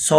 100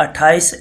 28